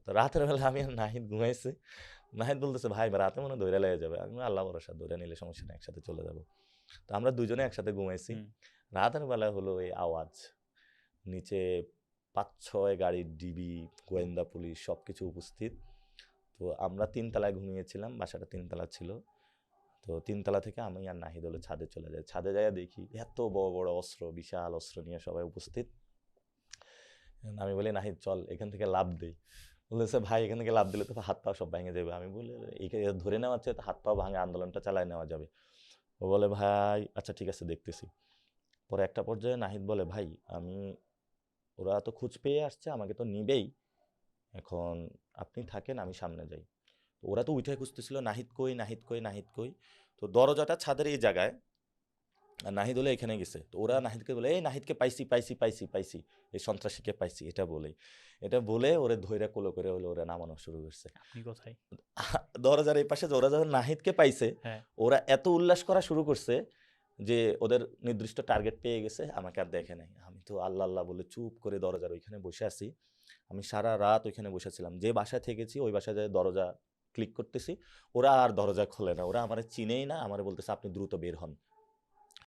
তো রাতের বেলা আমি আর নাহিদ ঘুমাইছি। নাহিদ বলতেছে, ভাই রাতে মনে হয় ধইরা লেগে যাবে। আমি বললাম, আল্লাহ ভরসা, ধইরা নিলে সমস্যা নেই, একসাথে চলে যাব। তো আমরা দুজনে একসাথে ঘুমাইছি। হুম। রাতের বেলা হলো এই আওয়াজ, নিচে ৫-৬ গাড়ির ডিবি, গোয়েন্দা পুলিশ সবকিছু উপস্থিত। তো আমরা ৩ তলায় ঘুমিয়েছিলাম, বাসাটা ৩ তলা ছিল। তো ৩ তলা থেকে আমি আর নাহিদ হলো ছাদে চলে যাই। ছাদে যাইয়া দেখি এত বড় বড় অস্ত্র, বিশাল অস্ত্র নিয়ে সবাই উপস্থিত। আমি বলি, নাহিদ চল এখান থেকে লাফ দেই। বলেছে, ভাই এখান থেকে লাফ দিলে তো হাত পা সব ভেঙে যাবে। আমি বলি, এখানে ধরে নেওয়ার চেয়ে তো হাত পা ভাঙে আন্দোলনটা চালায় নেওয়া যাবে। ও বলে, ভাই আচ্ছা ঠিক আছে দেখতেছি। পরে একটা পর্যায়ে নাহিদ বলে, ভাই আমি, ওরা তো খোঁজ পেয়ে আসছে, আমাকে তো নিবেই, এখন আপনি থাকেন, আমি সামনে যাই। তো ওরা তো উঠে খুঁজতেছিল, নাহিদ কই, নাহিদ কই, নাহিদ কই। তো দরজাটা ছাদের এই জায়গায়, আর নাহিদ হলে এখানে গেছে। তো ওরা নাহিদকে বলে, এই নাহিদকে পাইছি পাইছি পাইছি পাইছি, এই সন্ত্রাসীকে পাইছি, এটা বলে ওরে ধৈর্য কোলো করে হলো ওরা নামানো শুরু করছে। আপনি কোথায়? দরজার এই পাশে ওরা যখন নাহিদকে পাইছে, হ্যাঁ। ওরা এত উল্লাস করা শুরু করছে যে ওদের নির্দিষ্ট টার্গেট পেয়ে গেছে, আমাকে আর দেখে নাই। আমি তো আল্লাহ আল্লাহ বলে চুপ করে দরজার ওইখানে বসে আছি। আমি সারা রাত ওইখানে বসেছিলাম, যে বাসায় থেকেছি ওই বাসায় যায় দরজা ক্লিক করতেছি, ওরা আর দরজা খোলে না, ওরা আমার চিনেই না, আমার বলতেছে আপনি দ্রুত বের হন।